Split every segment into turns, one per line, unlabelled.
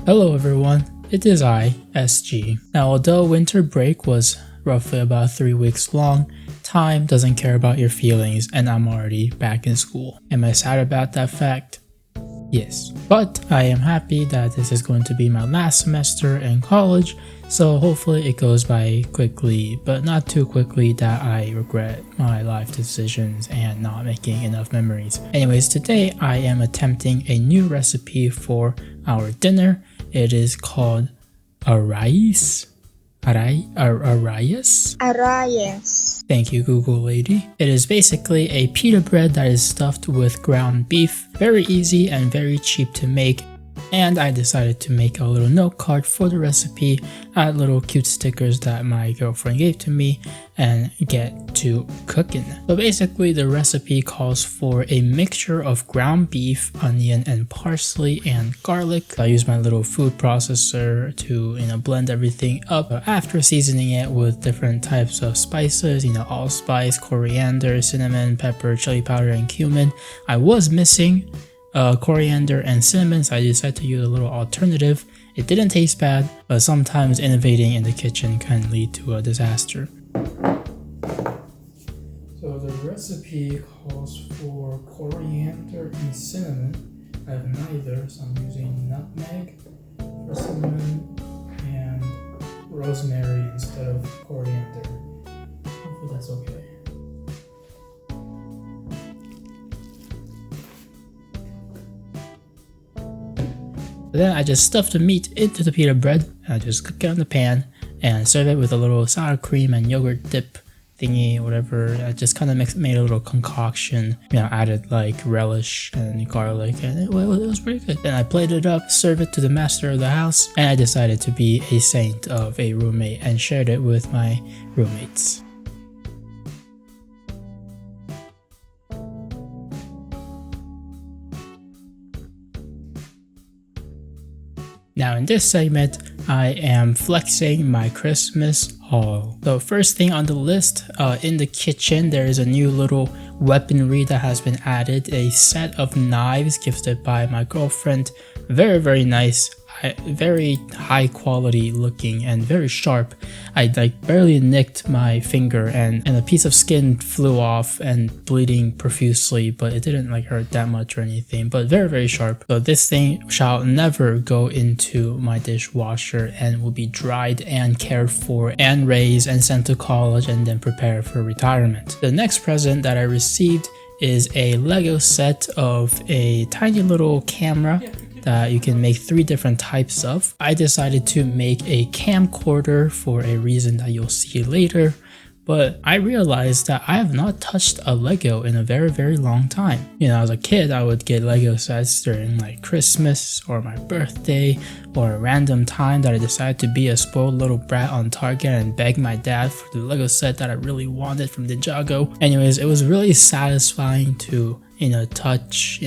Hello everyone, it is I, SG. Now although winter break was roughly about 3 weeks long, time doesn't care about your feelings and I'm already back in school. Am I sad about that fact? Yes. But I am happy that this is going to be my last semester in college, so hopefully it goes by quickly, but not too quickly that I regret my life decisions and not making enough memories. Anyways, today I am attempting a new recipe for our dinner. It is called arrayes. Arrayes?
Arrayes.
Thank you, Google lady. It is basically a pita bread that is stuffed with ground beef. Very easy and very cheap to make. And I decided to make a little note card for the recipe, add little cute stickers that my girlfriend gave to me, and get to cooking. So basically the recipe calls for a mixture of ground beef, onion, and parsley and garlic. I use my little food processor to blend everything up after seasoning it with different types of spices, allspice, coriander, cinnamon, pepper, chili powder, and cumin. I was missing coriander and cinnamon, so I decided to use a little alternative. It didn't taste bad, but sometimes innovating in the kitchen can lead to a disaster. So the recipe calls for coriander and cinnamon. I have neither, so I'm using nutmeg for cinnamon and rosemary instead of coriander. Hopefully that's okay. Then I just stuff the meat into the pita bread, and I just cook it on the pan and serve it with a little sour cream and yogurt dip thingy, whatever. I just kind of made a little concoction, added like relish and garlic, and it was pretty good. Then I plated it up, served it to the master of the house, and I decided to be a saint of a roommate and shared it with my roommates. Now in this segment, I am flexing my Christmas haul. So first thing on the list, in the kitchen, there is a new little weaponry that has been added. A set of knives gifted by my girlfriend. Very, very nice. Very high quality looking and very sharp. I barely nicked my finger and a piece of skin flew off and bleeding profusely, but it didn't hurt that much or anything, but very, very sharp. So this thing shall never go into my dishwasher and will be dried and cared for and raised and sent to college and then prepared for retirement. The next present that I received is a Lego set of a tiny little camera that you can make 3 different types of. I decided to make a camcorder for a reason that you'll see later, but I realized that I have not touched a Lego in a very, very long time. As a kid, I would get Lego sets during Christmas or my birthday or a random time that I decided to be a spoiled little brat on Target and beg my dad for the Lego set that I really wanted from Ninjago. Anyways, it was really satisfying to, touch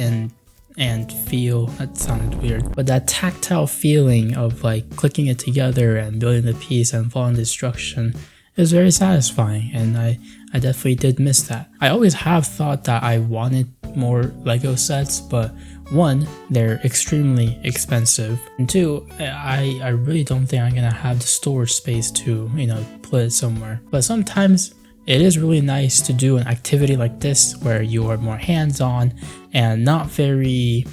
and feel. That sounded weird, but that tactile feeling of clicking it together and building the piece and following the instruction is very satisfying, and I definitely did miss that. I always have thought that I wanted more Lego sets, but 1, they're extremely expensive, and 2, I really don't think I'm gonna have the storage space to put it somewhere. But sometimes it is really nice to do an activity like this where you are more hands-on and not very,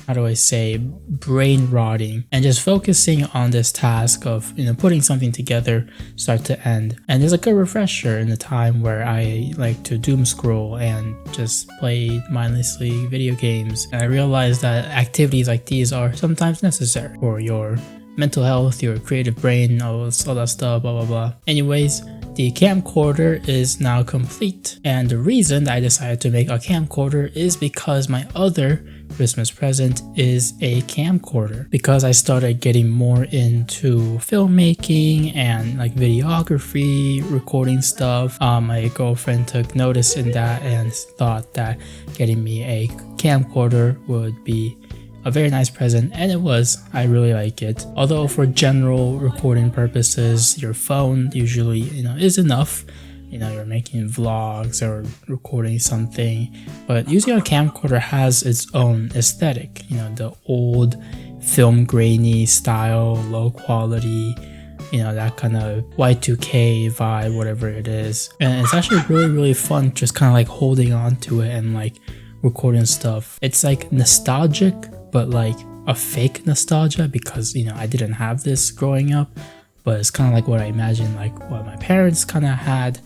brain rotting, and just focusing on this task of, putting something together start to end. And it's a good refresher in the time where I like to doom scroll and just play mindlessly video games. And I realized that activities like these are sometimes necessary for your mental health, your creative brain, all that stuff, blah blah blah. Anyways, the camcorder is now complete, and the reason that I decided to make a camcorder is because my other Christmas present is a camcorder. Because I started getting more into filmmaking and videography, recording stuff, my girlfriend took notice in that and thought that getting me a camcorder would be a very nice present, and it was. I really like it. Although for general recording purposes, your phone usually is enough. You're making vlogs or recording something, but using a camcorder has its own aesthetic. The old film grainy style, low quality, you know, that kind of Y2K vibe, whatever it is. And it's actually really fun just kind of like holding on to it and like recording stuff. It's like nostalgic, but like a fake nostalgia, because, you know, I didn't have this growing up, but it's kind of like what I imagine, like what my parents kind of had,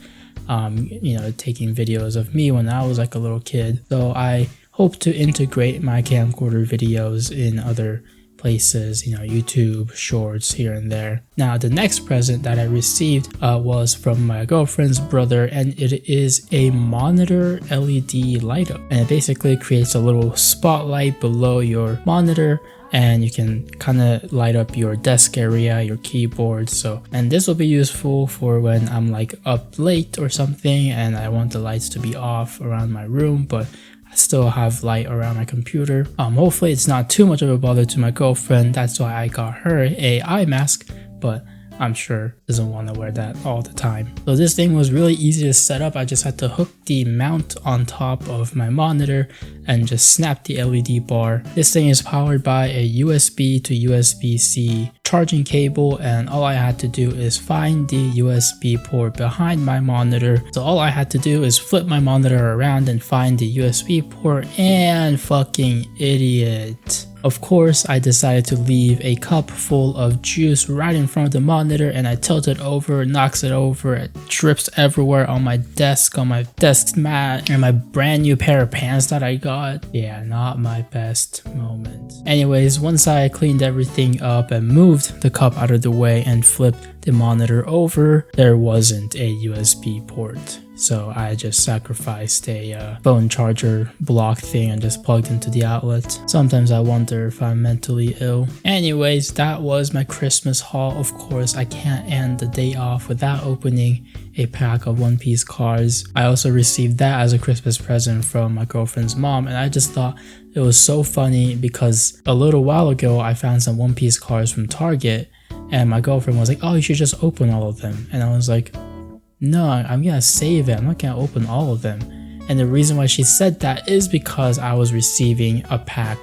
you know, taking videos of me when I was like a little kid. So I hope to integrate my camcorder videos in other places, you know, YouTube shorts here and there. Now the next present that I received was from my girlfriend's brother, and it is a monitor LED light up, and it basically creates a little spotlight below your monitor, and you can kind of light up your desk area, your keyboard. So, and this will be useful for when I'm like up late or something and I want the lights to be off around my room, but I still have light around my computer. Hopefully it's not too much of a bother to my girlfriend. That's why I got her a eye mask, but I'm sure doesn't want to wear that all the time. So this thing was really easy to set up. I just had to hook the mount on top of my monitor and just snap the LED bar. This thing is powered by a USB to USB-C charging cable, and all I had to do is find the USB port behind my monitor. So all I had to do is flip my monitor around and find the USB port, and fucking idiot. Of course, I decided to leave a cup full of juice right in front of the monitor, and I tilt it over, knocks it over, it drips everywhere on my desk mat, and my brand new pair of pants that I got. Yeah, not my best moment. Anyways, once I cleaned everything up and moved the cup out of the way and flipped the monitor over, there wasn't a USB port. So I just sacrificed a phone charger block thing and just plugged into the outlet. Sometimes I wonder if I'm mentally ill. Anyways, that was my Christmas haul. Of course, I can't end the day off without opening a pack of One Piece cards. I also received that as a Christmas present from my girlfriend's mom, and I just thought it was so funny because a little while ago I found some One Piece cards from Target, and my girlfriend was like, "Oh, you should just open all of them." And I was like, "No, I'm gonna save it. I'm not gonna open all of them." And the reason why she said that is because I was receiving a pack,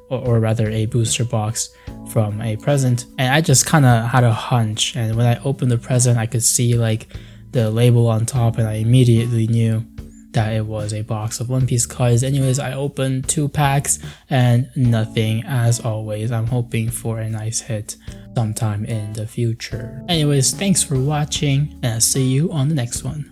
or rather a booster box from a present, and I just kind of had a hunch, and when I opened the present I could see like the label on top, and I immediately knew that it was a box of One Piece cards. Anyways, I opened 2 packs and nothing. As always, I'm hoping for a nice hit sometime in the future. Anyways, thanks for watching, and I'll see you on the next one.